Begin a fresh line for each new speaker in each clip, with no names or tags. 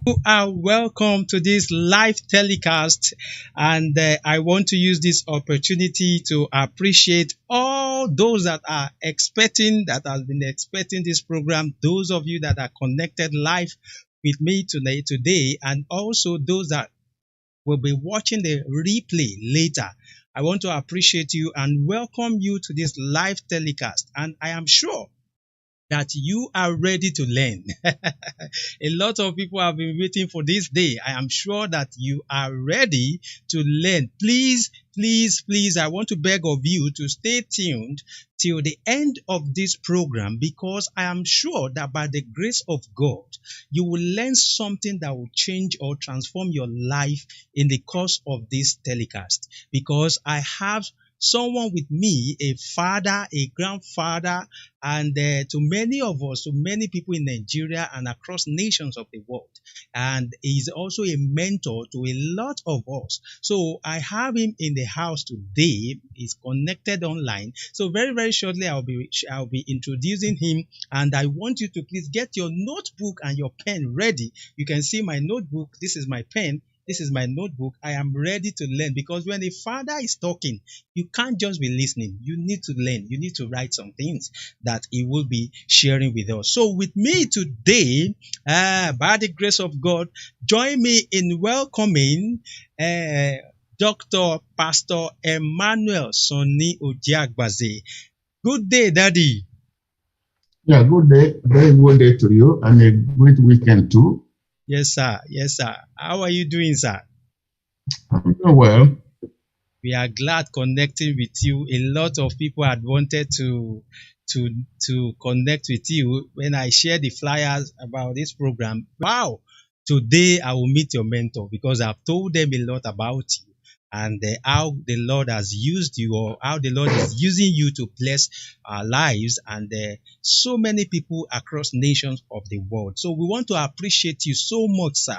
You are welcome to this live telecast, and I want to use this opportunity to appreciate all those that are expecting, that have been expecting this program, those of you that are connected live with me today, and also those that will be watching the replay later. I want to appreciate you and welcome you to this live telecast, and I am sure that you are ready to learn. A lot of people have been waiting for this day. I am sure that you are ready to learn. Please, please, please, I want to beg of you to stay tuned till the end of this program, because I am sure that by the grace of God, you will learn something that will change or transform your life in the course of this telecast. Because I have someone with me, a father, a grandfather, and to many of us, to many people in Nigeria and across nations of the world. And he's also a mentor to a lot of us. So I have him in the house today. He's connected online. So very, very shortly, I'll be introducing him. And I want you to please get your notebook and your pen ready. You can see my notebook. This is my pen. This is my notebook. I am ready to learn, because when a father is talking, you can't just be listening. You need to learn. You need to write some things that he will be sharing with us. So with me today, by the grace of God, join me in welcoming Dr. Pastor Emmanuel Sunny Ojeagbase. Good day, Daddy.
Yeah, good day. Very good day to you, and a great weekend too.
Yes, sir. Yes, sir. How are you doing, sir?
I'm doing well.
We are glad connecting with you. A lot of people had wanted to to connect with you when I shared the flyers about this program. Wow! Today I will meet your mentor, because I've told them a lot about you and how the Lord has used you, or how the Lord is using you to bless our lives and so many people across nations of the world. So we want to appreciate you so much, sir.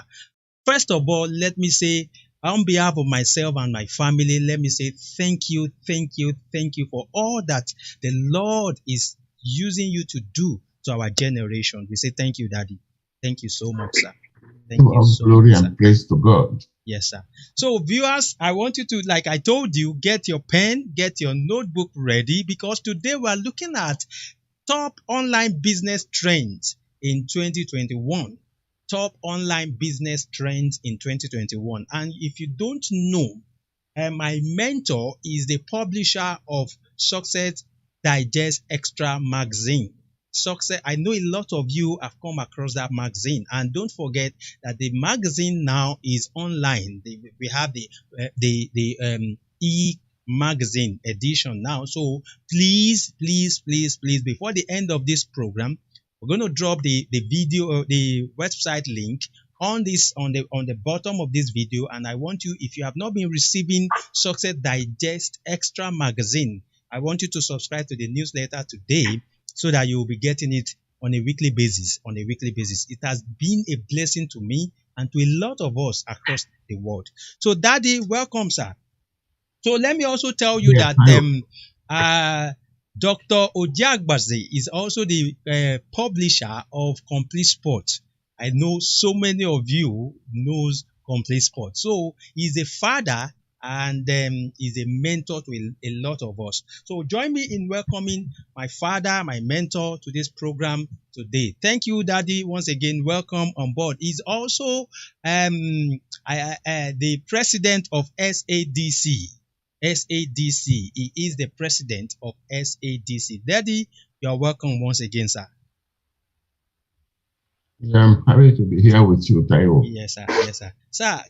First of all, let me say, on behalf of myself and my family, let me say thank you, thank you, thank you for all that the Lord is using you to do to our generation. We say thank you, Daddy. Thank you so much, sir. Thank you
All
so
glory
much, sir.
and praise to God.
Yes, sir. So, viewers, I want you to, like I told you, get your pen, get your notebook ready, because today we are looking at top online business trends in 2021. Top online business trends in 2021. And if you don't know, my mentor is the publisher of Success Digest Extra magazine. Success, I know a lot of you have come across that magazine, and don't forget that the magazine now is online. We have the e magazine edition now. So please, please, please, please, before the end of this program, we're going to drop the video, the website link on this on the bottom of this video. And I want you, if you have not been receiving Success Digest Extra magazine, I want you to subscribe to the newsletter today, so that you will be getting it on a weekly basis. On a weekly basis, it has been a blessing to me and to a lot of us across the world. So, Daddy, welcome, sir. So let me also tell you
Yes,
that uh, Dr. Ojeagbase is also the publisher of Complete Sport. I know so many of you knows Complete Sport. So he's a father and he's a mentor to a lot of us. So join me in welcoming my father, my mentor, to this program today. Thank you, Daddy. Once again, welcome on board. He's also the president of SADC. SADC. He is the president of SADC. Daddy, you are welcome once again, sir.
yeah, I'm happy to be here with you, Taiwo.
Yes, sir. Yes, sir. Sir,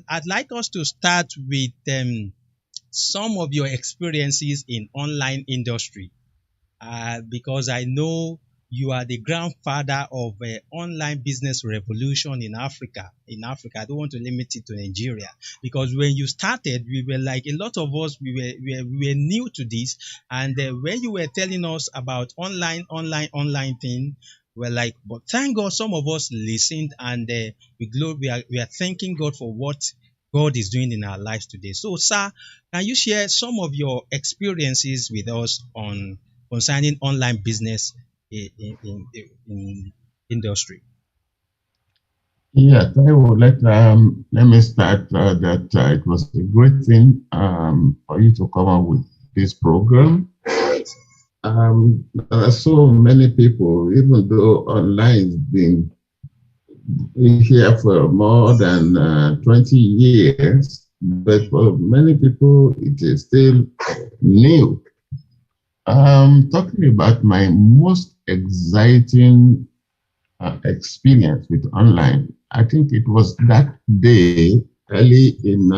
I'd like us to start with some of your experiences in online industry, because I know you are the grandfather of online business revolution in Africa. In Africa, I don't want to limit it to Nigeria, because when you started, we were like a lot of us. We were new to this, and when you were telling us about online thing, we're like, but thank God, some of us listened, and we are thanking God for what God is doing in our lives today. So, sir, can you share some of your experiences with us on concerning online business in industry?
Yes, I will let me start that it was a great thing for you to come up with this program. There are so many people, even though online has been here for more than 20 years, but
Mm,
for many people, it is still new. Talking about my most exciting experience with online, I think it was that day early in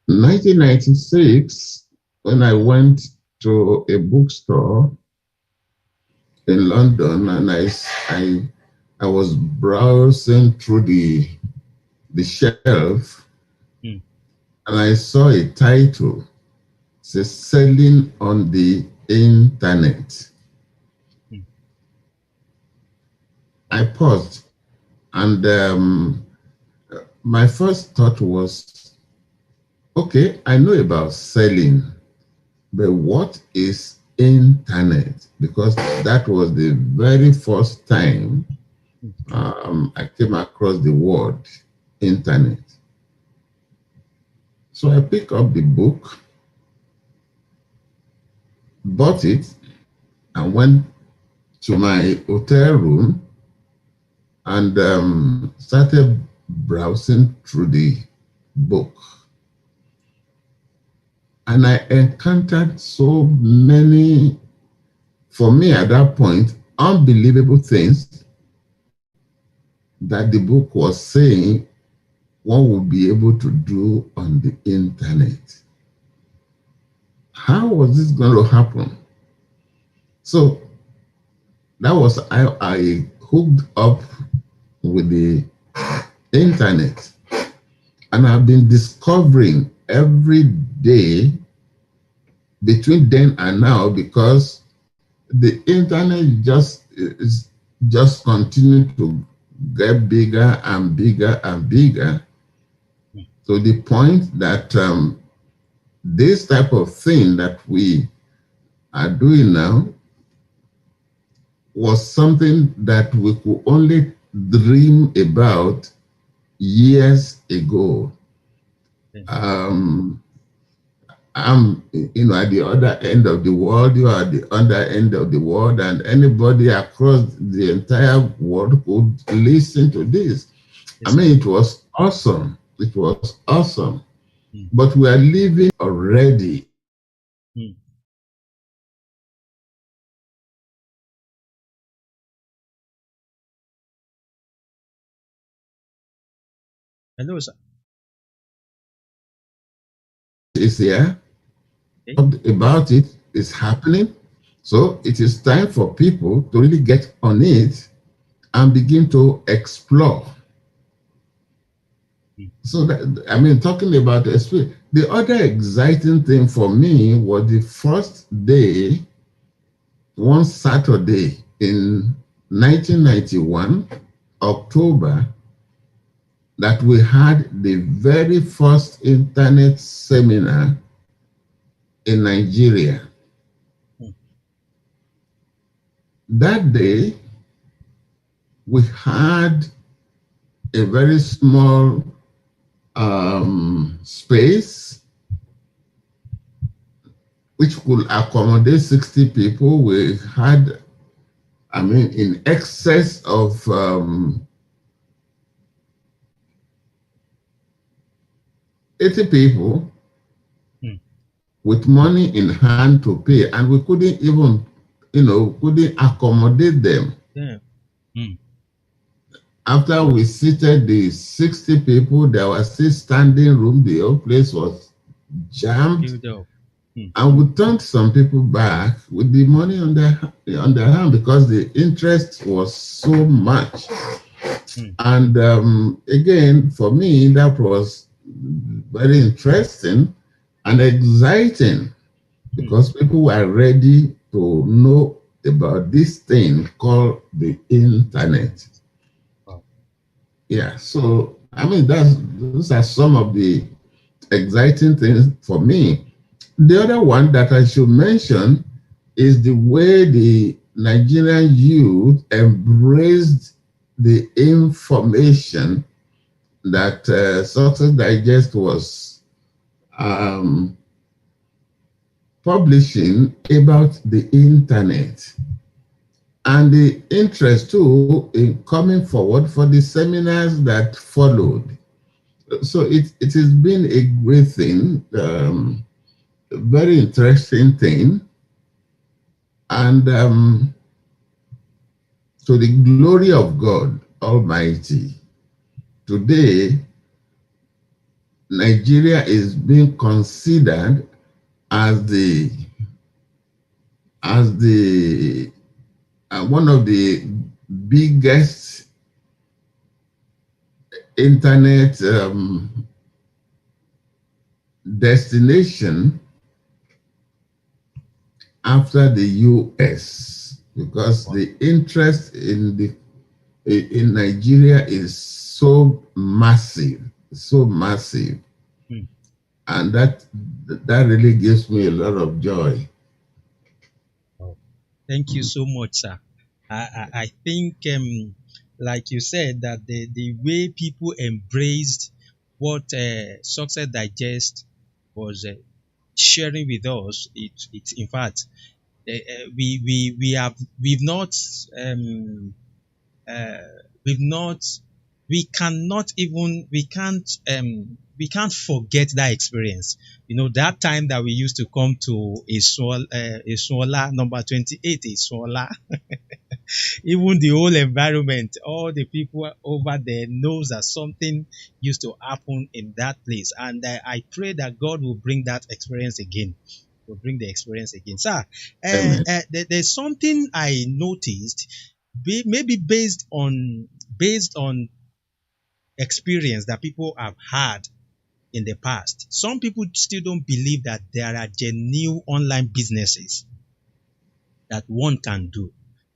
1996 when I went to a bookstore in London and I was browsing through the shelf
mm,
and I saw a title, says selling on the internet.
mm,
I paused and my first thought was, okay, I know about selling, but what is internet? Because that was the very first time
mm.
I came across the word internet. So I picked up the book, bought it, and went to my hotel room and started browsing through the book. And I encountered so many, for me at that point, unbelievable things that the book was saying one would be able to do on the internet. How was this going to happen? So that was how I hooked up with the internet. And I've been discovering every day between then and now because the internet is just continuing to get bigger and bigger and bigger to the point that this type of thing that we are doing now was something that we could only dream about years ago.
Yeah.
Um, I'm, at the other end of the world, you are at the other end of the world, and anybody across the entire world could listen to this. I
Yes, sir.
mean, it was awesome. It was awesome.
Mm,
But we are living already.
mm. Hello, sir.
It's here.
Okay.
Talked about it. It's happening. So it is time for people to really get on it and begin to explore.
Mm,
So that, I mean, talking about the experience, the other exciting thing for me was the first day, one Saturday in 1991, October, that we had the very first internet seminar in Nigeria.
mm.
That day, we had a very small space which could accommodate 60 people. We had, I mean, in excess of 80 people
Mm.
with money in hand to pay, and we couldn't even, couldn't accommodate them.
Yeah. Mm.
After we seated the 60 people, there was still standing room. The whole place was jammed.
Build up. Mm,
And we turned some people back with the money on their hand because the interest was so much.
mm,
And again, for me, that was very interesting and exciting
mm.
because people were ready to know about this thing called the internet.
Wow.
Yeah, so I mean, those are some of the exciting things for me. The other one that I should mention is the way the Nigerian youth embraced the information that Success Digest was um, publishing about the internet, and the interest too in coming forward for the seminars that followed. So it has been a great thing, a very interesting thing, and to the glory of God Almighty, today Nigeria is being considered as the one of the biggest internet destination after the US, because the interest in Nigeria is so massive, so massive, and that really gives me a lot of joy.
Thank you so much, sir. I think, like you said, that the way people embraced what Success Digest was sharing with us, it in fact, we've not uh, we've not we cannot even we can't forget that experience. You know, that time that we used to come to Iswola number 28 Iswola. Even the whole environment, all the people over there knows that something used to happen in that place. And I pray that God will bring that experience again. Will bring the experience again. Sir,
Amen.
there's something I noticed, maybe based on experience that people have had in the past. Some people still don't believe that there are genuine online businesses that one can do.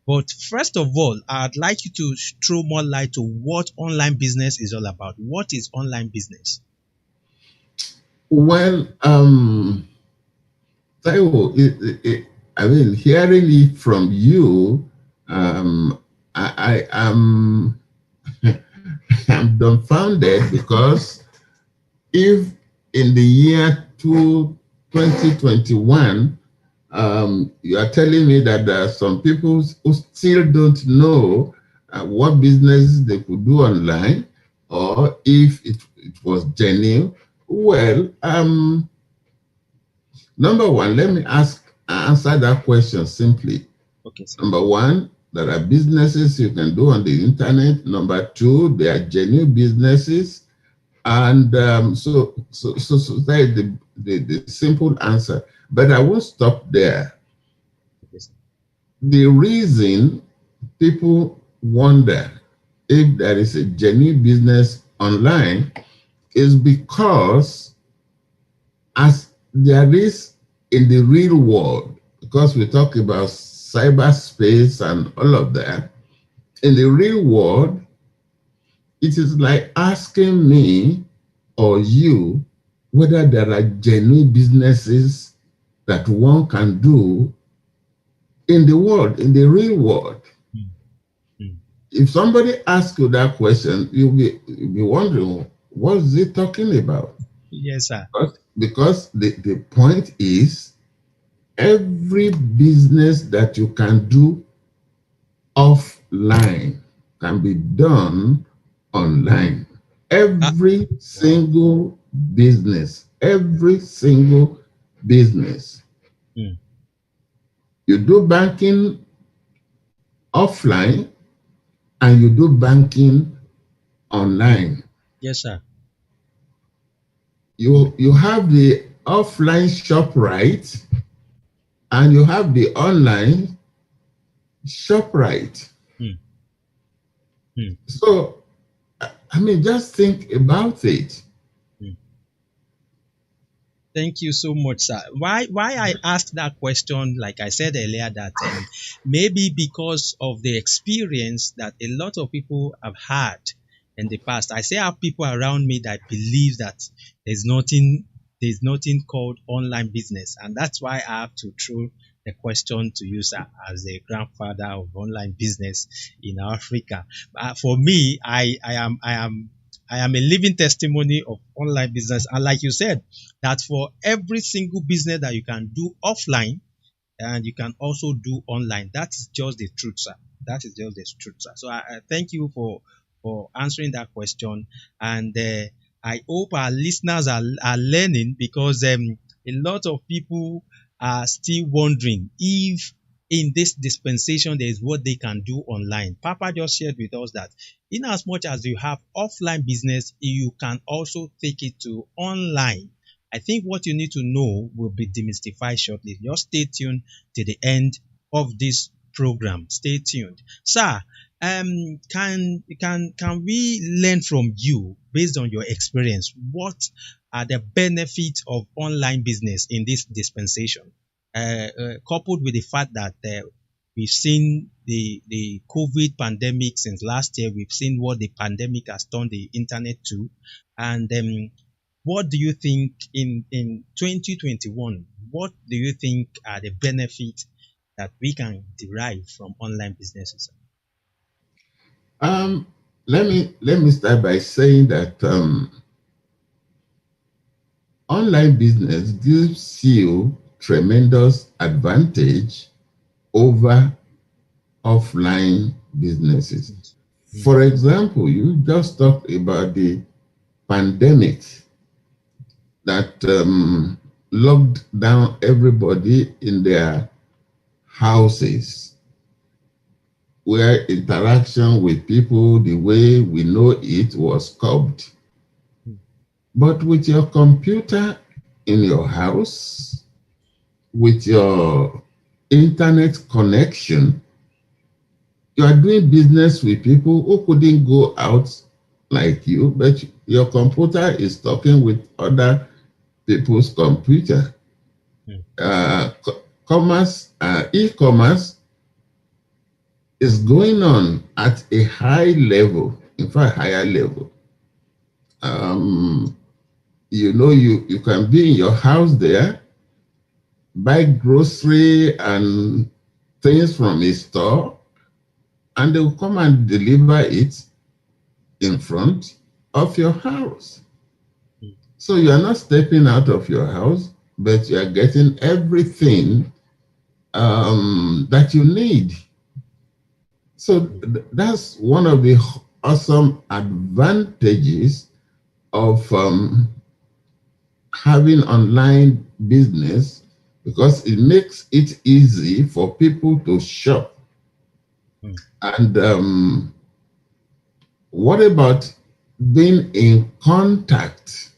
But first of all, I'd like you to throw more light to what online business is all about. What is online business?
Well, Taiwo, I mean, hearing it from you, I am I'm dumbfounded, because if in the year 2021, you are telling me that there are some people who still don't know what business they could do online, or if it was genuine. Well, number one, let me answer that question simply.
Okay, sir.
Number one, there are businesses you can do on the internet. Number two, they are genuine businesses. And so that is the simple answer. But I won't stop there.
Okay, sir.
The reason people wonder if there is a genuine business online is because, as there is in the real world, because we talk about cyberspace and all of that, in the real world, it is like asking me or you whether there are genuine businesses that one can do in the world, in the real world.
Mm.
If somebody asks you that question, you'll be wondering, what is he talking about?
Yes, sir.
Because the point is, every business that you can do offline can be done online. Every single business, every single business.
Mm.
You do banking offline and you do banking online.
Yes, sir.
You have the offline shop right and you have the online shop right.
Mm. Mm.
So, I mean, just think about it.
Mm. Thank you so much, sir. Why I asked that question, like I said earlier, that maybe because of the experience that a lot of people have had in the past. I say I have people around me that believe that there's nothing there's nothing called online business, and that's why I have to throw the question to you, sir, as a grandfather of online business in Africa. For me, I am a living testimony of online business. And like you said, that for every single business that you can do offline, and you can also do online. That's just the truth, sir. That is just the truth, sir. So I thank you for answering that question, and I hope our listeners are learning, because a lot of people are still wondering if in this dispensation there is what they can do online. Papa just shared with us that in as much as you have offline business, you can also take it to online. I think what you need to know will be demystified shortly. Just stay tuned to the end of this program. Stay tuned, sir. Can we learn from you based on your experience? What are the benefits of online business in this dispensation? Coupled with the fact that we've seen the COVID pandemic since last year, we've seen what the pandemic has turned the internet to, and what do you think in 2021? What do you think are the benefits that we can derive from online businesses?
Um, let me start by saying that online business gives you tremendous advantage over offline businesses.
Mm,
For example, you just talked about the pandemic that locked down everybody in their houses, where interaction with people, the way we know it, was curbed.
mm,
But with your computer in your house, with your internet connection, you are doing business with people who couldn't go out like you, but your computer is talking with other people's computer.
mm,
Commerce, e-commerce is going on at a high level, in fact, higher level. Um, you can be in your house there, buy grocery and things from a store, and they will come and deliver it in front of your house.
mm,
So you are not stepping out of your house, but you are getting everything that you need. So
mm,
that's one of the awesome advantages of having online business, because it makes it easy for people to shop.
mm,
And what about being in contact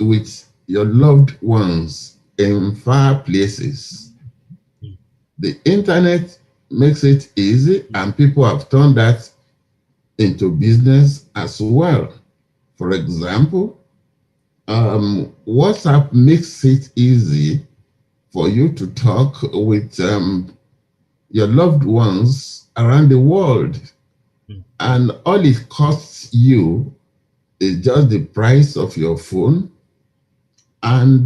with your loved ones in far places?
mm,
The internet makes it easy, and people have turned that into business as well. For example, WhatsApp makes it easy for you to talk with your loved ones around the world.
mm,
And all it costs you is just the price of your phone and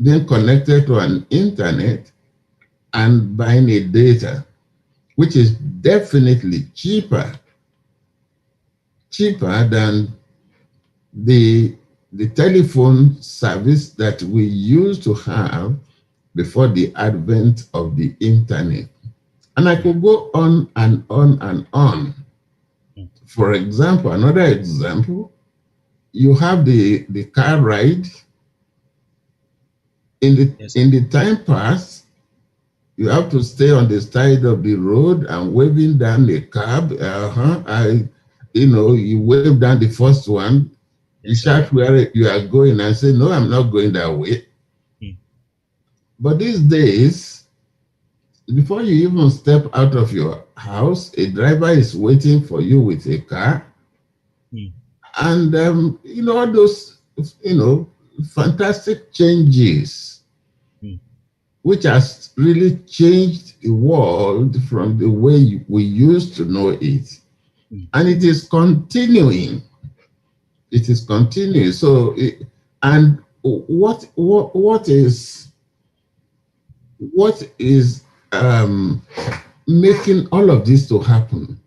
being connected to an internet and buying a data, which is definitely cheaper than the the telephone service that we used to have before the advent of the internet. And I could go on and on and on.
mm.
For example, another example, you have the car ride. In the
Yes, sir.
in the time past, you have to stay on the side of the road and waving down the cab. You wave down the first one, you
Yes, sir.
shout where you are going and say, no, I'm not going that way.
Mm,
But these days, before you even step out of your house, a driver is waiting for you with a car.
mm,
And, all those, fantastic changes,
mm,
which has really changed the world from the way we used to know it.
mm,
And it is continuing. It is continuing. So, and what what is making all of this to happen?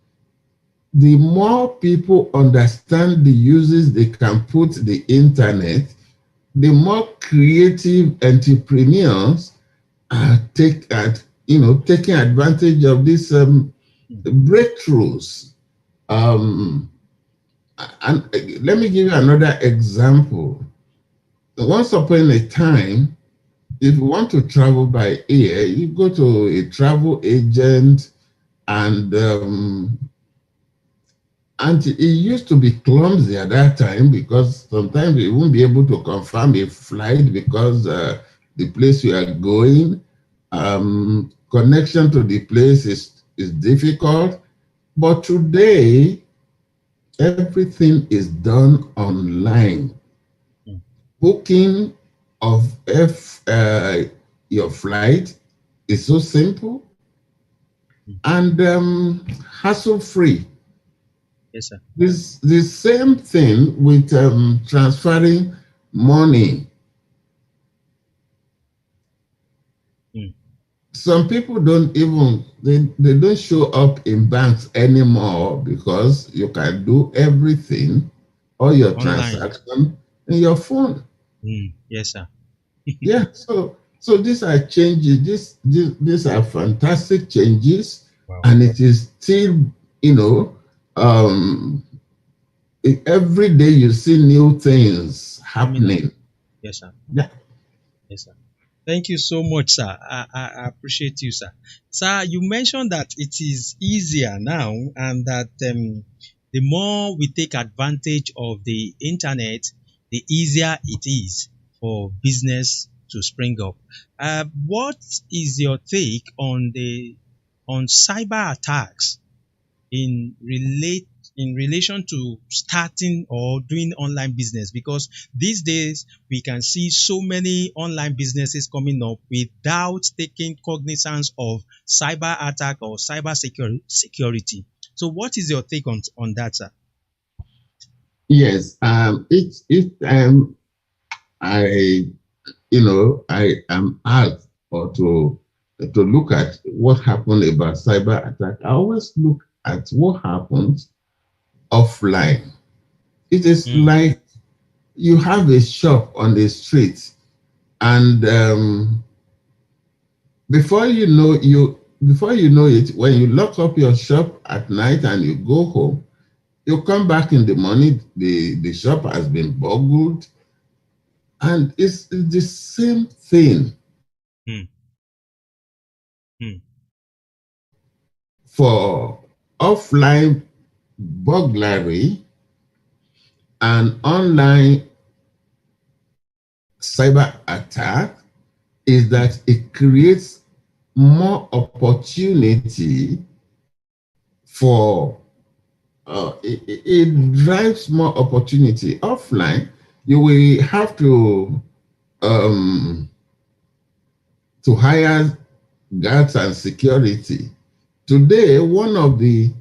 The more people understand the uses they can put the internet, the more creative entrepreneurs are taking advantage of these breakthroughs. And let me give you another example. Once upon a time, if you want to travel by air, you go to a travel agent, and it used to be clumsy at that time, because sometimes you won't be able to confirm a flight because the place you are going, connection to the place is difficult. But today, everything is done online. Booking of your flight is so simple and hassle-free.
Yes, sir.
The same thing with transferring money. Some people they don't show up in banks anymore, because you can do everything, all your
Online.
transaction in your phone.
Yes, sir.
Yeah, so these are changes. These are fantastic changes,
Wow.
and it is still, um, every day you see new things
Coming up.
happening.
Yes, sir.
Yeah.
Yes, sir. Thank you so much, sir. I appreciate you, sir. Sir, you mentioned that it is easier now, and that the more we take advantage of the internet, the easier it is for business to spring up. What is your take on the on cyber attacks in relation to starting or doing online business? Because these days we can see so many online businesses coming up without taking cognizance of cyber attack or cyber security. So what is your take on that, sir?
Yes. I I am asked or to look at what happened about cyber attack, I always look at what happens offline. It is
Mm.
like you have a shop on the street, and before you know it, when you lock up your shop at night and you go home, you come back in the morning, the shop has been burgled, and it's the same thing
Mm. Mm.
for offline burglary and online cyber attack, is that it creates more opportunity for it drives more opportunity. Offline, you will have um, to hire guards and security. Today, one of the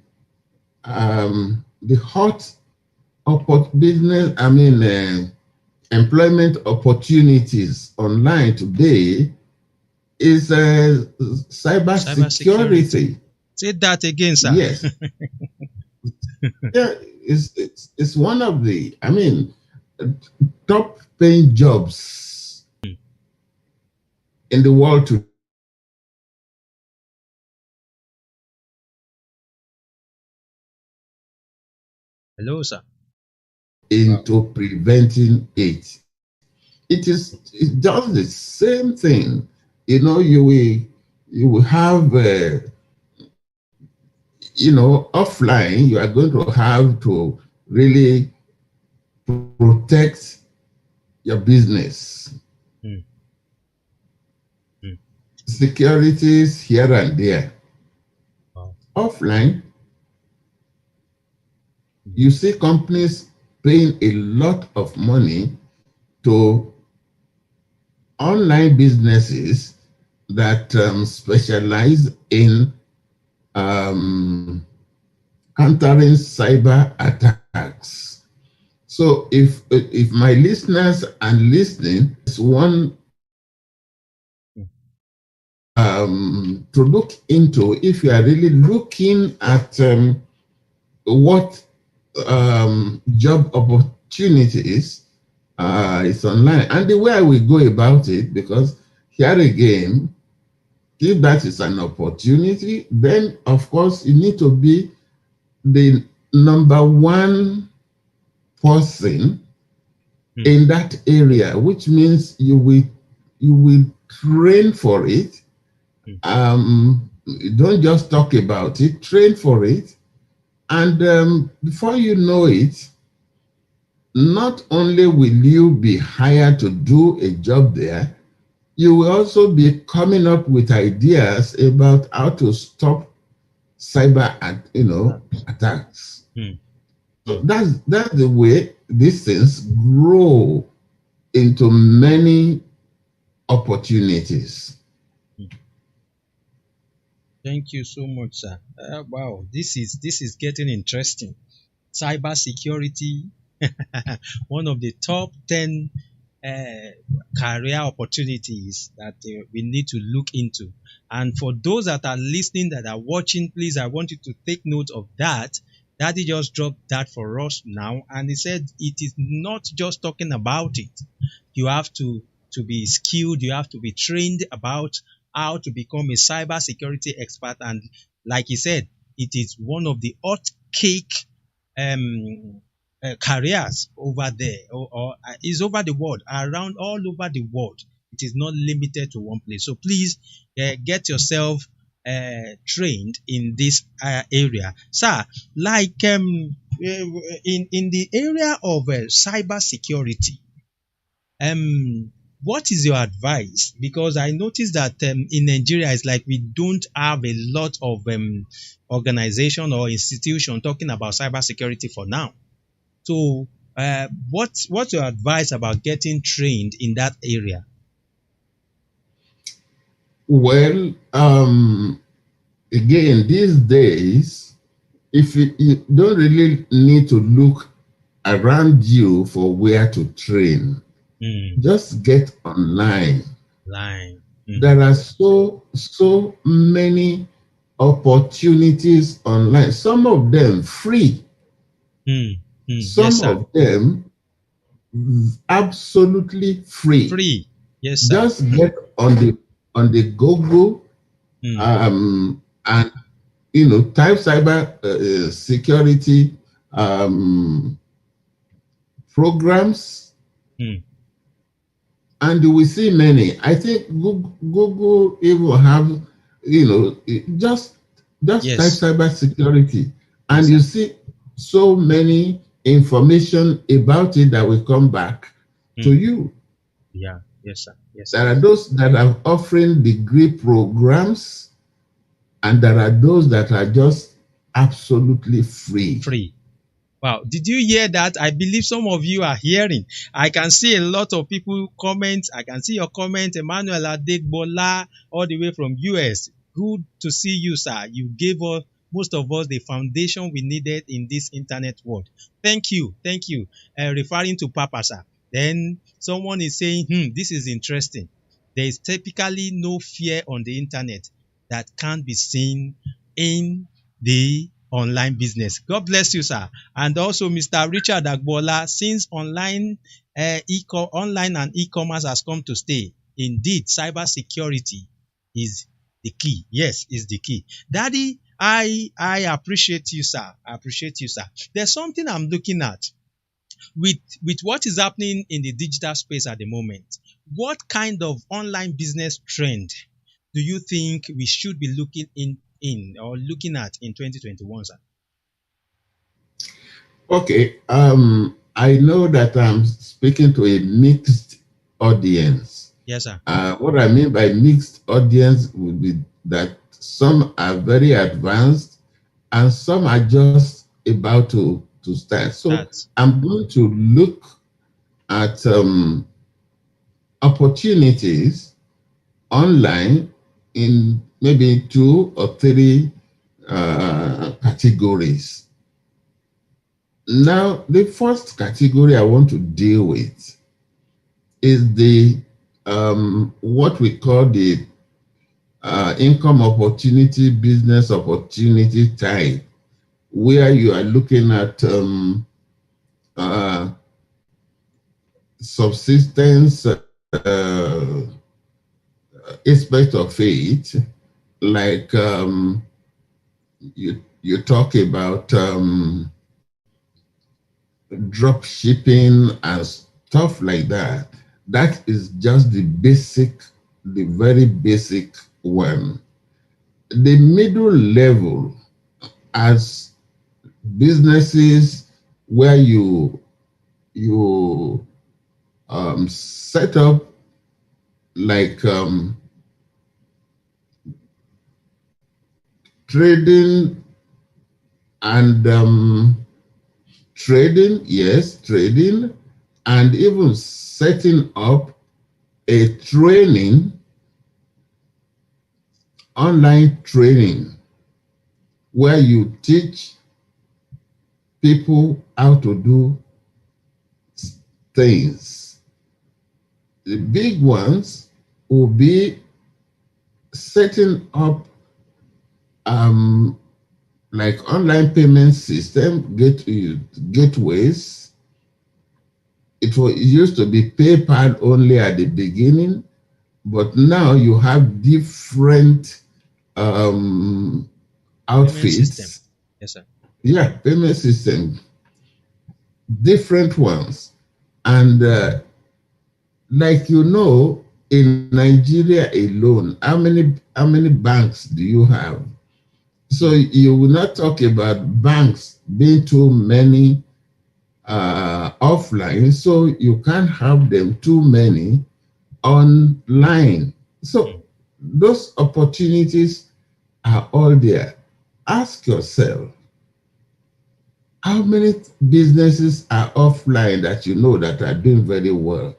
hot business, employment opportunities online today is cyber
Cyber security.
security.
Say that again, sir.
Yes, yeah, it's one of the top paying jobs in the world
Hello, sir. Wow.
into preventing it. It's just the same thing. You will have offline. You are going to have to really protect your business.
Mm. Mm.
Securities here and there.
Wow.
Offline,
Mm.
you see companies paying a lot of money to online businesses that specialize in um, countering cyber attacks. So if my listeners are listening, it's one to look into if you are really looking at what job opportunities is online, and the way I will go about it, because here again, if that is an opportunity, then of course you need to be the number one person in that area, which means you will train for it. Don't just talk about it, train for it. And before you know it, not only will you be hired to do a job there, you will also be coming up with ideas about how to stop cyber attacks. So that's the way these things grow into many opportunities.
Thank you so much, sir. Wow, this is getting interesting. Cyber security, one of the top 10 career opportunities that we need to look into. And for those that are listening, that are watching, please, I want you to take note of that. Daddy just dropped that for us now, and he said it is not just talking about it. You have to be skilled, you have to be trained about how to become a cyber security expert. And like he said, it is one of the hot cake careers over there, or is over the world, around all over the world. It is not limited to one place. So please get yourself trained in this area, sir. Like in the area of cyber security, what is your advice? Because I noticed that in Nigeria, it's like we don't have a lot of organization or institution talking about cybersecurity for now. So, what's your advice about getting trained in that area?
Well, again, these days, if you don't really need to look around you for where to train, just get online. There are so many opportunities online. Some of them free. Some of them absolutely free.
Free, yes, sir.
Just get on the Google and type cyber security programs, and you will see many. I think Google even have just type cyber security, and you see so many information about it that will come back to you.
Yeah, yes, sir. Yes,
there are those that are offering degree programs, and there are those that are just absolutely free.
Wow, did you hear that? I believe some of you are hearing. I can see a lot of people comment. I can see your comment, Emmanuel Adegbola, all the way from US. Good to see you, sir. You gave us, most of us, the foundation we needed in this internet world. Thank you. Referring to Papa, sir. Then someone is saying, this is interesting. There is typically no fear on the internet that can't be seen in the online business. God bless you, sir. And also, Mr. Richard Agbola, since online and e-commerce has come to stay, indeed, cybersecurity is the key. Yes, is the key. Daddy, I appreciate you, sir. There's something I'm looking at with what is happening in the digital space at the moment. What kind of online business trend do you think we should be looking looking at in 2021, sir?
Okay, I know that I'm speaking to a mixed audience.
Yes, sir.
What I mean by mixed audience would be that some are very advanced and some are just about to start. So I'm going to look at opportunities online in maybe 2 or 3 categories. Now, the first category I want to deal with is the what we call the income opportunity, business opportunity type, where you are looking at uh, subsistence aspect of it, like you talk about drop shipping and stuff like that. That is just the basic, the very basic one. The middle level as businesses where you set up like trading and trading, yes, trading, and even setting up a training, online training, where you teach people how to do things. The big ones will be setting up um, like online payment system gateways. It used to be PayPal only at the beginning, but now you have different um,
Payment system.
outfits.
Yes, sir.
Yeah, payment system, different ones. And like in Nigeria alone, how many banks do you have? So you will not talk about banks being too many offline, so you can't have them too many online.
Mm.
So those opportunities are all there. Ask yourself, how many businesses are offline that you know that are doing very well?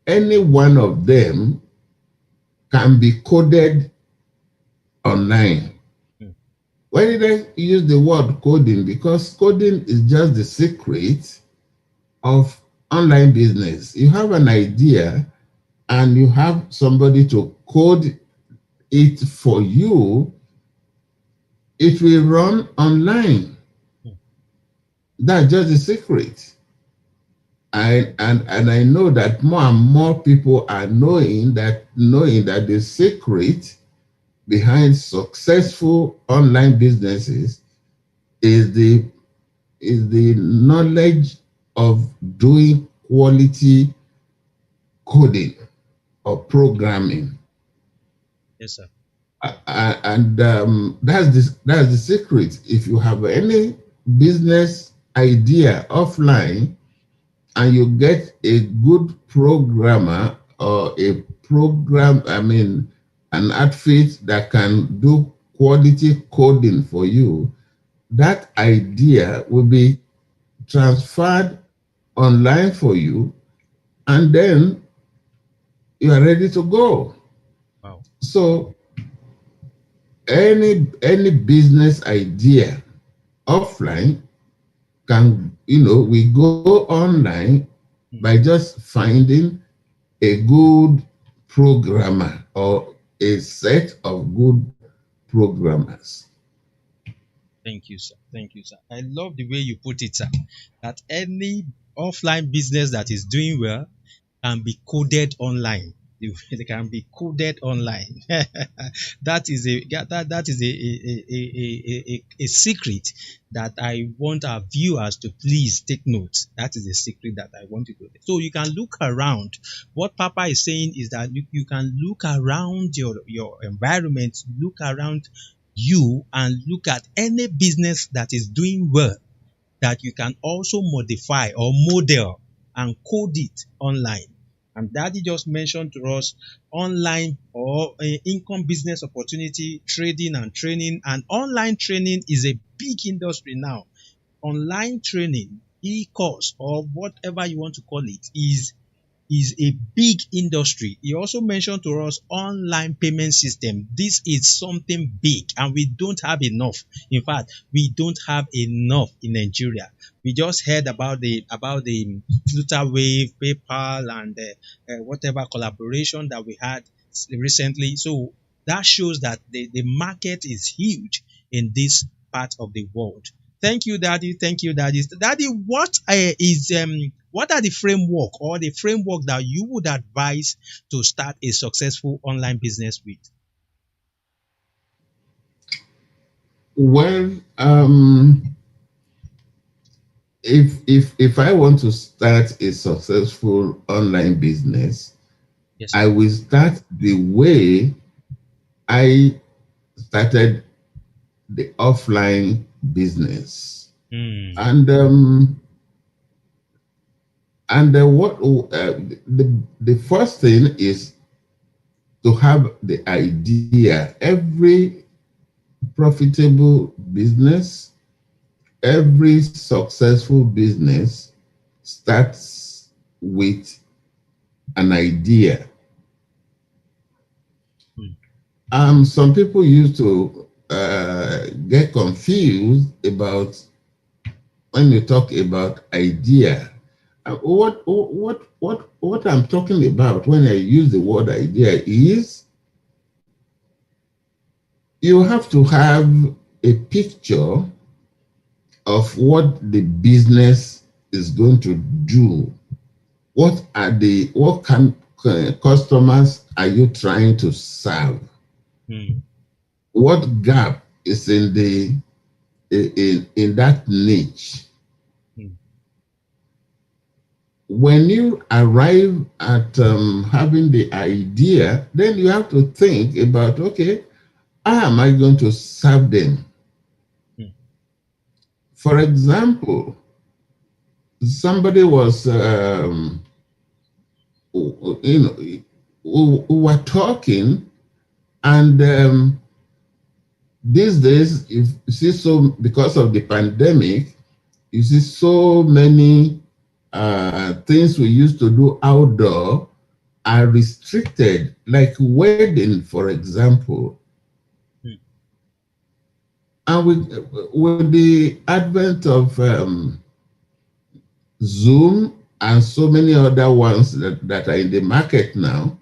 Any one of them can be coded online.
Mm.
Why did I use the word coding? Because coding is just the secret of online business. You have an idea and you have somebody to code it for you, it will run online.
Mm.
That's just the secret. And I know that more and more people are knowing that the secret behind successful online businesses is the knowledge of doing quality coding or programming.
Yes, sir.
And that's the secret. If you have any business idea offline and you get a good programmer or a program, I mean, an outfit that can do quality coding for you, that idea will be transferred online for you, and then you are ready to go.
Wow.
So any business idea offline can, we go online
Mm.
by just finding a good programmer or a set of good programmers.
Thank you, sir. Thank you, sir. I love the way you put it, sir. That any offline business that is doing well can be coded online. They can be coded online. That is a secret that I want our viewers to please take note. That is a secret that I want you to. So you can look around. What Papa is saying is that you can look around your environment, look around you, and look at any business that is doing well that you can also modify or model and code it online. And Daddy just mentioned to us online or income business opportunity, trading and training. And online training is a big industry now. Online training, e-course, or whatever you want to call it, is a big industry. He also mentioned to us online payment system. This is something big and we don't have enough. In fact, we don't have enough in Nigeria. We just heard about the Flutterwave, PayPal, and whatever collaboration that we had recently. So That shows that the market is huge in this part of the world. Thank you, Daddy. Thank you, Daddy. Daddy, what are the framework or the framework that you would advise to start a successful online business with?
Well, if I want to start a successful online business,
Yes,
I
sir.
will start the way I started the offline business.
Hmm.
And what the first thing is to have the idea. Every profitable business, every successful business starts with an idea.
Hmm.
Some people used to get confused about when you talk about idea. What I'm talking about when I use the word idea is you have to have a picture of what the business is going to do. What kind customers are you trying to serve?
Hmm.
What gap is in that niche?
Hmm.
When you arrive at having the idea, then you have to think about, okay, how am I going to serve them?
Hmm.
For example, somebody was, you know, who were talking, and these days, you see, so because of the pandemic, you see so many things we used to do outdoor are restricted, like wedding, for example.
Hmm.
And with the advent of Zoom and so many other ones that are in the market now,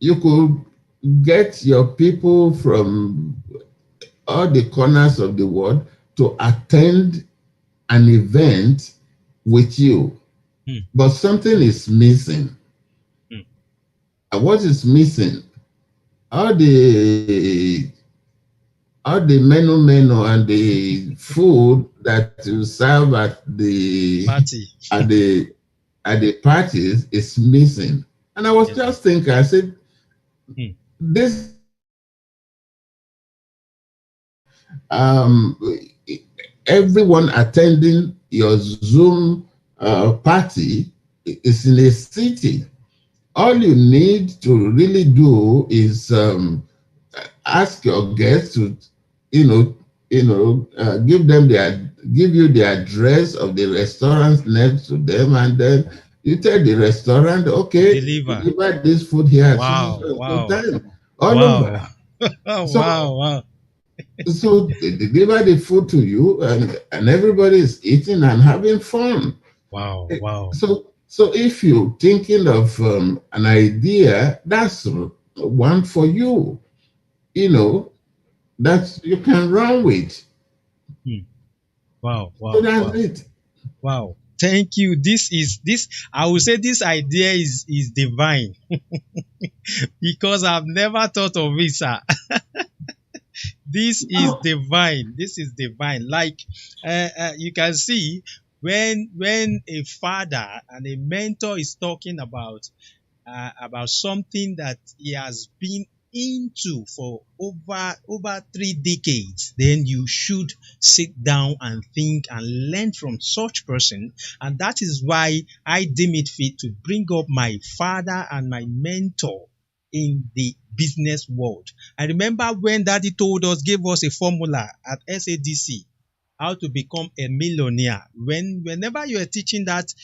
you could get your people from all the corners of the world to attend an event with you.
Hmm.
But something is missing.
Hmm.
And what is missing? All the menu and the food that you serve
Party.
at the at the parties is missing. And I was
Yes, sir.
just thinking, I said,
Hmm.
this um, everyone attending your Zoom party is in a city. All you need to really do is ask your guests to, you know, give you the address of the restaurants next to them, and then you tell the restaurant, okay,
Deliver.
deliver this food here at
Wow.
so
Wow.
time all
Wow.
over.
Oh,
So
wow. Wow.
they deliver the food to you, and everybody is eating and having fun.
Wow. Wow.
So if you're thinking of an idea, that's one for you. You know that you can run with.
Hmm. Wow.
So
Wow.
that's
Wow.
it.
Wow. Thank you. This I would say this idea is divine because I've never thought of it, sir. This is divine. This is divine. Like you can see when a father and a mentor is talking about something that he has been into for over 3 decades, then you should sit down and think and learn from such person. And that is why I deem it fit to bring up my father and my mentor in the business world. I remember when daddy told us, gave us a formula at SADC how to become a millionaire. Whenever you are teaching that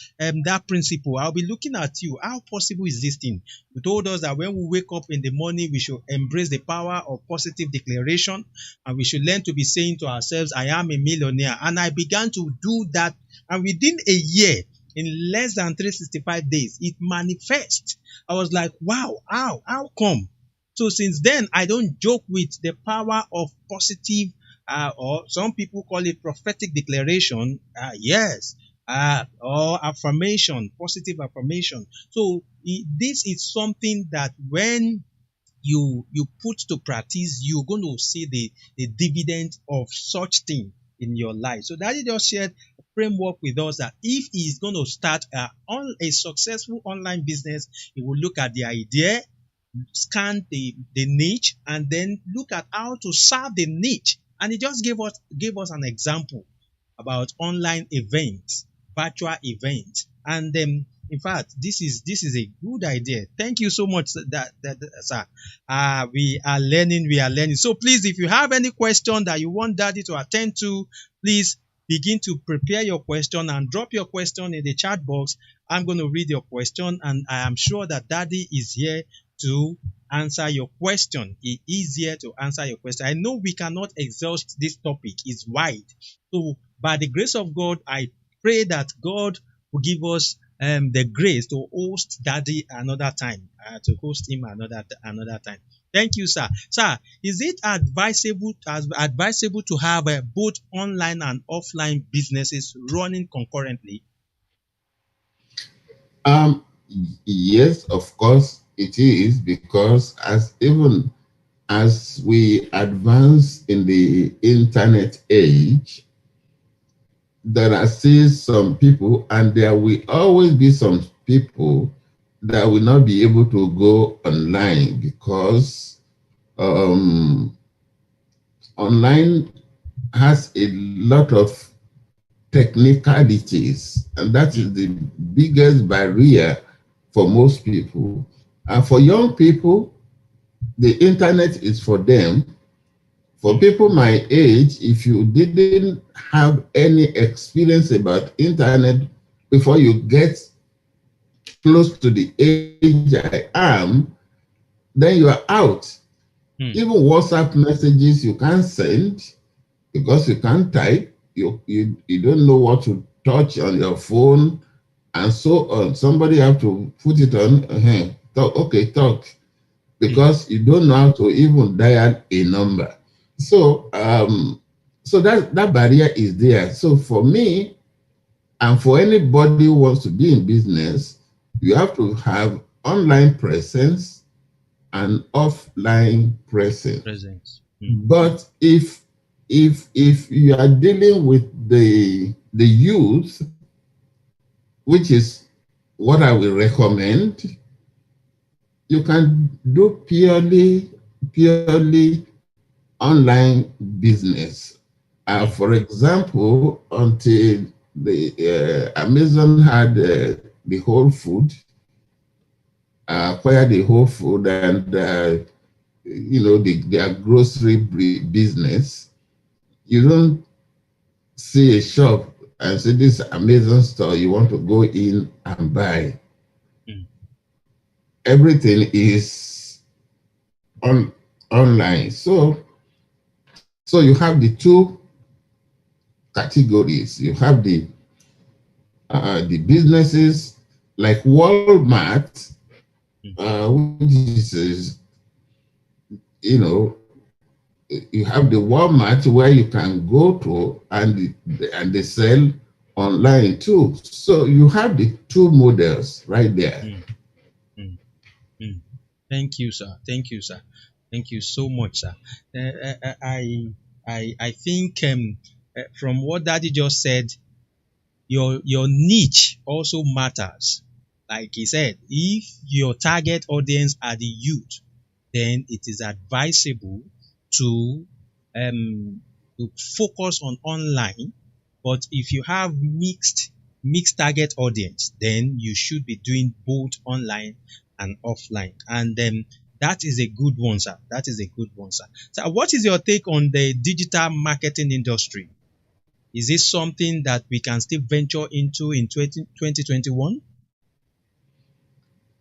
principle, I'll be looking at you. How possible is this thing? You told us that when we wake up in the morning, we should embrace the power of positive declaration, and we should learn to be saying to ourselves, I am a millionaire. And I began to do that, and within a year, in less than 365 days, it manifests. I was like, wow, how come? So since then, I don't joke with the power of positive, or some people call it prophetic declaration. Yes, or affirmation, positive affirmation. So this is something that when you put to practice, you're going to see the dividend of such thing in your life. So Daddy just shared a framework with us that if he is going to start on a successful online business, he will look at the idea, scan the niche, and then look at how to serve the niche. And he just gave us an example about online events, virtual events. And in fact, this is a good idea. Thank you so much, sir. We are learning. So please, if you have any question that you want Daddy to attend to, please begin to prepare your question and drop your question in the chat box. I'm going to read your question, and I am sure that Daddy is here to answer your question. He is here to answer your question. I know we cannot exhaust this topic, it's wide. So, by the grace of God, I pray that God will give us the grace to host Daddy another time, to host him another time. Thank you, sir. Sir, is it advisable to have both online and offline businesses running concurrently?
Um, yes, of course it is, because even as we advance in the internet age, there are still some people, and there will always be some people that will not be able to go online because online has a lot of technicalities, and that
Mm,
is the biggest barrier for most people. And for young people, the internet is for them. For
mm,
people my age, if you didn't have any experience about internet before you get close to the age I am, then you are out.
mm,
Even WhatsApp messages you can't send because you can't type. You don't know what to touch on your phone and so on. Somebody have to put it on. Talk, okay, talk,
mm,
because you don't know how to even dial a number. So so that barrier is there. So for me, and for anybody who wants to be in business, you have to have online presence and offline presence.
presence.
But if you are dealing with the youth, which is what I will recommend, you can do purely online business.
Mm,
For example, until the Amazon had the Whole Food, acquired the Whole Food, and their grocery business, you don't see a shop and say this Amazon store you want to go in and buy.
mm,
Everything is online. So you have the two categories. You have the businesses like Walmart,
mm.
which is, you know, you have the Walmart where you can go to and they sell online too. So you have the two models right there.
Mm, mm, mm. Thank you, sir. Thank you, sir. Thank you so much, sir. I think from what Daddy just said, your niche also matters. Like he said, if your target audience are the youth, then it is advisable to um to focus on online. But if you have mixed target audience, then you should be doing both online and offline. And that is a good one, sir. That is a good one, sir. So what is your take on the digital marketing industry? Is this something that we can still venture into in 2021?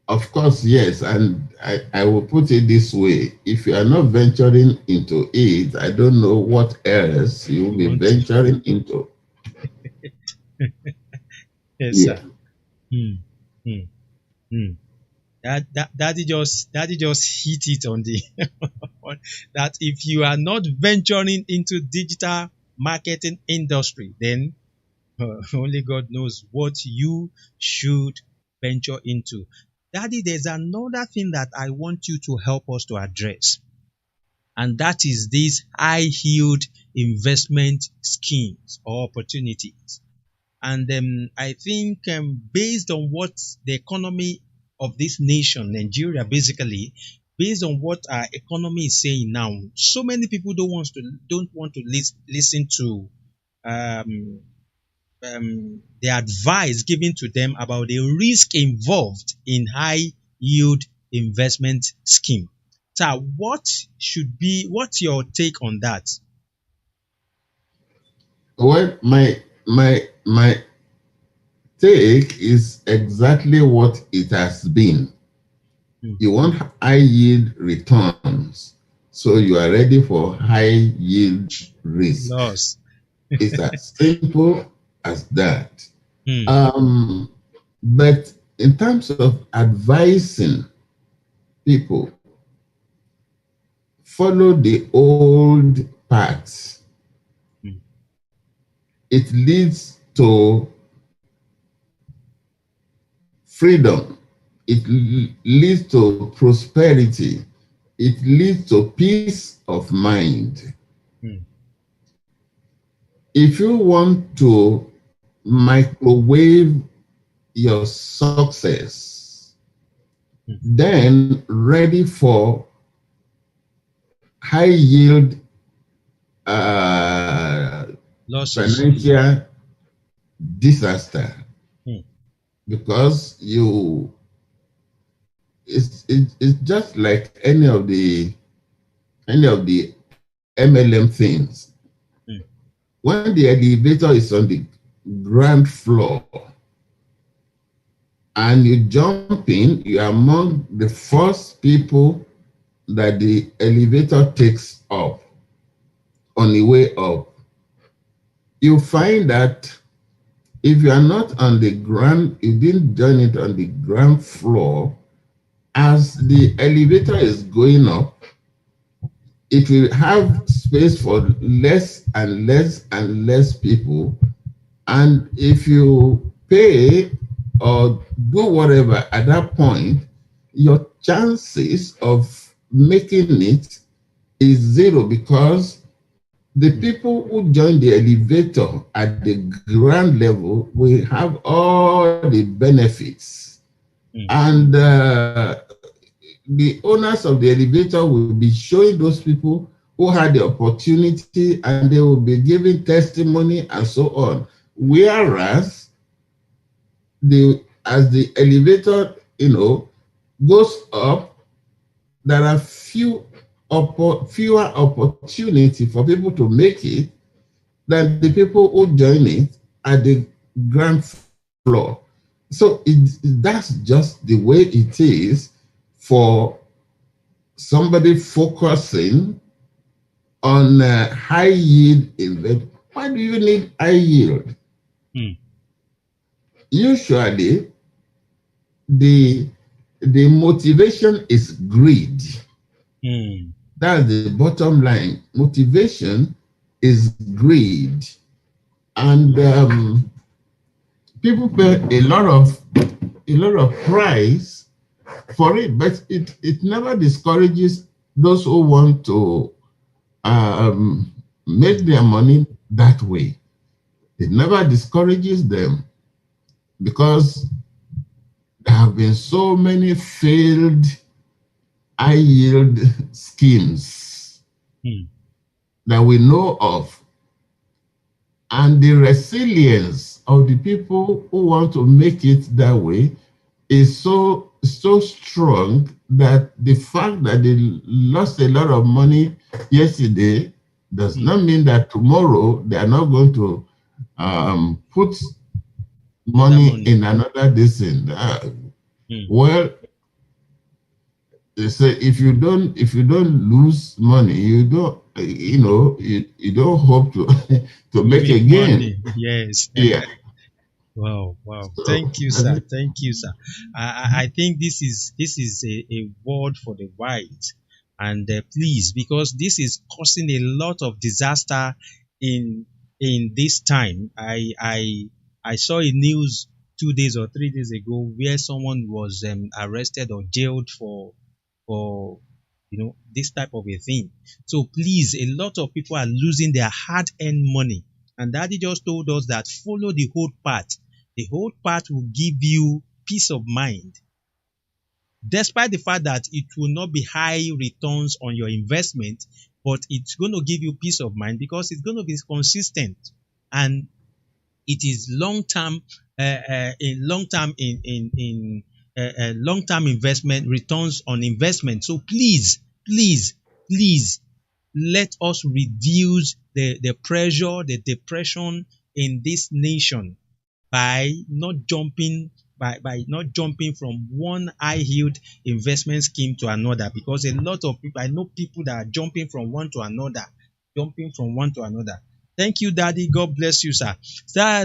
Of course, yes. And I will put it this way. If you are not venturing into it, I don't know what else you will
You
be
want to?
venturing into.
Yes,
Yeah.
sir. Hmm. Hmm. Hmm. Daddy just hit it on the that if you are not venturing into digital marketing industry, then only God knows what you should venture into. Daddy, there's another thing that I want you to help us to address, and that is these high yield investment schemes or opportunities. And I think based on what the economy of this nation, Nigeria, basically, based on what our economy is saying now, so many people don't want to listen to um, the advice given to them about the risk involved in high yield investment scheme. So, what's your take on that?
Well, my take is exactly what it has been.
Hmm.
You want high yield returns, so you are ready for high yield risk.
Loss.
It's as simple as that.
Hmm.
But in terms of advising people, follow the old paths.
Hmm.
It leads to freedom. It leads to prosperity. It leads to peace of mind.
Hmm.
If you want to microwave your success,
Hmm.
then ready for high yield uh,
Losses.
financial disaster,
Hmm.
because it's just like any of the MLM things.
Hmm.
When the elevator is on the ground floor and you jump in, you are among the first people that the elevator takes up on the way up. You find that if you are not on the ground, you didn't join it on the ground floor, as the elevator is going up, it will have space for less and less and less people. And if you pay or do whatever at that point, your chances of making it is zero, because the
Hmm.
people who join the elevator at the ground level will have all the benefits.
Hmm.
And the owners of the elevator will be showing those people who had the opportunity, and they will be giving testimony and so on. Whereas as the elevator, goes up, there are fewer opportunity for people to make it than the people who join it at the ground floor. So that's just the way it is for somebody focusing on high yield investment. Why do you need high yield?
Hmm.
Usually, the motivation is greed.
Hmm.
That's the bottom line. Motivation is greed, and people pay a lot of price for it, but it never discourages those who want to make their money that way. It never discourages them, because there have been so many failed high yield schemes
Hmm.
that we know of. And the resilience of the people who want to make it that way is so strong, that the fact that they lost a lot of money yesterday does
Hmm.
not mean that tomorrow they are not going to put
That
money
money.
in another decision.
Hmm.
Well, they say if you don't lose money, you don't hope to to
You
make a
make
gain.
money. Yes.
Yeah.
Wow, wow.
So,
Thank you, sir. Thank you, sir. I think this is a word for the wise, and please, because this is causing a lot of disaster in this time. I saw a news 2 days or 3 days ago where someone was arrested or jailed for this type of a thing. So please, a lot of people are losing their hard-earned money, and Daddy just told us that follow the whole path. The whole path will give you peace of mind, despite the fact that it will not be high returns on your investment, but it's going to give you peace of mind because it's going to be consistent, and it is long term long term investment returns on investment. So please, please let us reduce the pressure, the depression in this nation by not jumping by not jumping from one high yield investment scheme to another, because a lot of people, I know people that are jumping from one to another. Thank you, Daddy. God bless you, sir.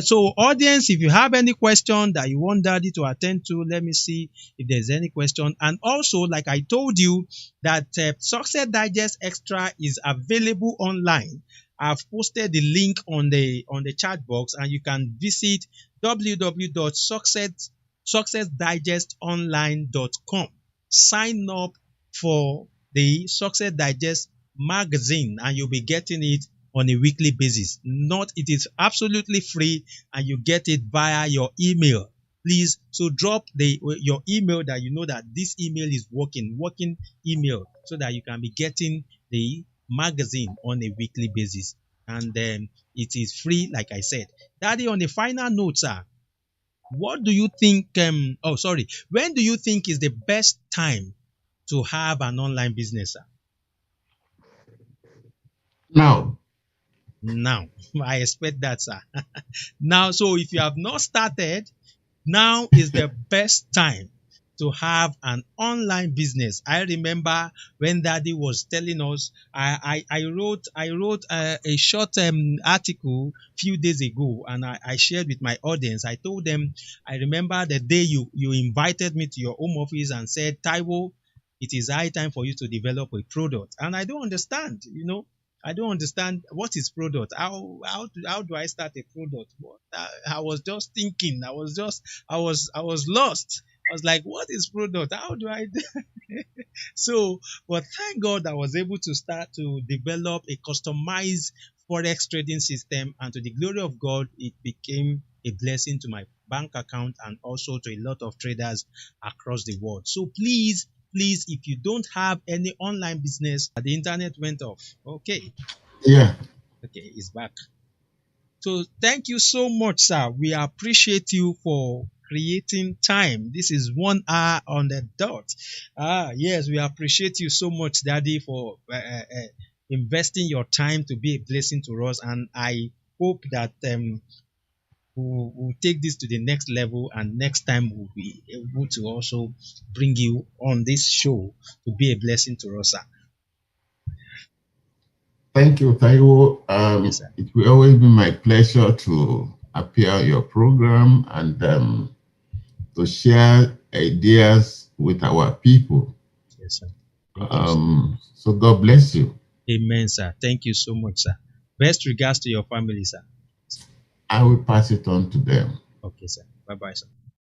So, audience, if you have any question that you want Daddy to attend to, let me see if there's any question. And also, like I told you, that Success Digest Extra is available online. I've posted the link on the chat box, and you can visit www.successdigestonline.com. Sign up for the Success Digest magazine, and you'll be getting it on a weekly basis. Not It is absolutely free, and you get it via your email. Please, so drop your email that you know that this email is working email, so that you can be getting the magazine on a weekly basis. And then it is free, like I said. Daddy, on a final note, sir, what do you think? When do you think is the best time to have an online business, sir?
now,
Now. I expect that, sir. Now, so if you have not started, now is the best time to have an online business. I remember when Daddy was telling us, I wrote a short article few days ago, and I shared with my audience. I told them, I remember the day you invited me to your home office and said, Taiwo, it is high time for you to develop a product. And I don't understand, I don't understand what is product. How do I start a product? I was just thinking. I was lost. I was like, what is product? How do I do? So, but thank God I was able to start to develop a customized forex trading system, and to the glory of God, it became a blessing to my bank account and also to a lot of traders across the world. So please, if you don't have any online business, the internet went off. Okay,
yeah,
it's back. So thank you so much, sir. We appreciate you for creating time. This is 1 hour on the dot. Yes, we appreciate you so much, Daddy, for investing your time to be a blessing to us. And I hope that we'll take this to the next level, and next time we'll be able to also bring you on this show to be a blessing to us, sir.
thank you, Taiwo.
Yes, sir.
It will always be my pleasure to appear on your program and to share ideas with our people.
Yes, sir. Thank you, sir.
So God bless you.
Amen, sir. Thank you so much, sir. Best regards to your family, sir.
I will pass it on to them.
Okay, sir. Bye bye, sir.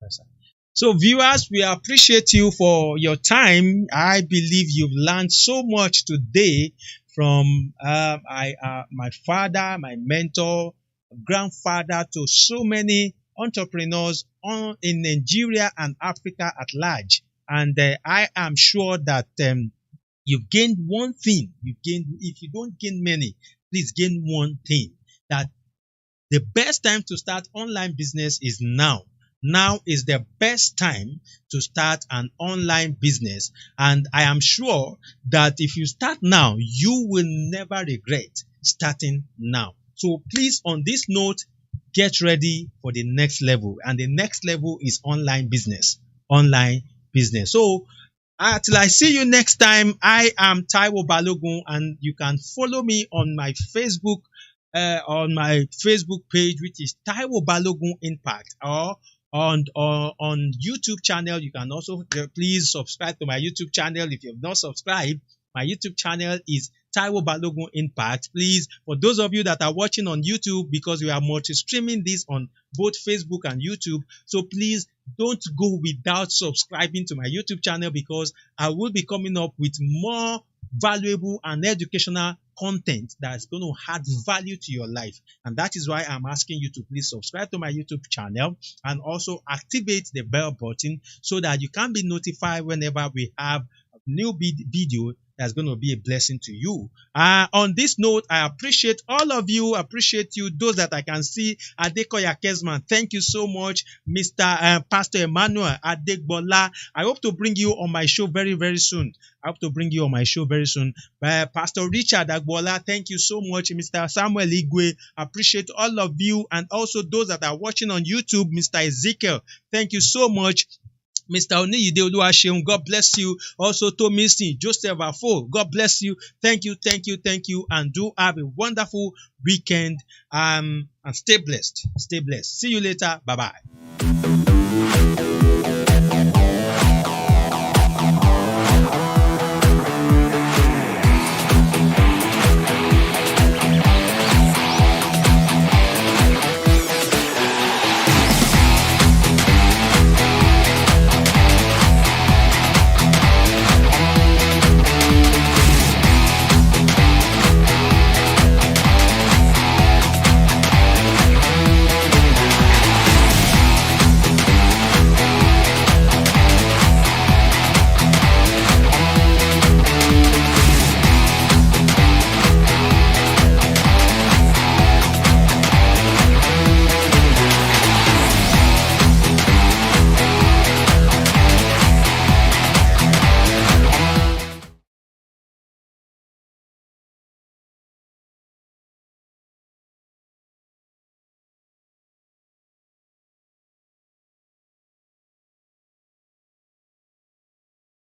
Bye, sir. So, viewers, we appreciate you for your time. I believe you've learned so much today from my father, my mentor, grandfather, to so many entrepreneurs in Nigeria and Africa at large. And I am sure that you've gained one thing. If you don't gain many, please gain one thing, that the best time to start online business is now. Now is the best time to start an online business. And I am sure that if you start now, you will never regret starting now. So please, on this note, get ready for the next level. And the next level is online business. Online business. So till I see you next time, I am Taiwo Balogun, and you can follow me on my Facebook on my Facebook page, which is Taiwo Balogun Impact, or on YouTube channel. You can also please subscribe to my YouTube channel if you have not subscribed. My YouTube channel is Taiwo Balogun Impact. Please, for those of you that are watching on YouTube, because we are multi-streaming this on both Facebook and YouTube, so please don't go without subscribing to my YouTube channel, because I will be coming up with more valuable and educational content that's going to add value to your life. And that is why I'm asking you to please subscribe to my YouTube channel and also activate the bell button so that you can be notified whenever we have a new video that's going to be a blessing to you. On this note, I appreciate all of you. Appreciate you, those that I can see. Adekoya Kesman, thank you so much. Mr. Pastor Emmanuel Adegbola, I hope to bring you on my show very, very soon. I hope to bring you on my show very soon. Pastor Richard Agbola, thank you so much. Mr. Samuel Igwe, appreciate all of you. And also those that are watching on YouTube, Mr. Ezekiel, thank you so much. Mr. Oniyide Oluwaseun, God bless you. Also, Tomisi, Joseph Afo, God bless you. Thank you, thank you, thank you. And do have a wonderful weekend. And stay blessed. Stay blessed. See you later. Bye-bye.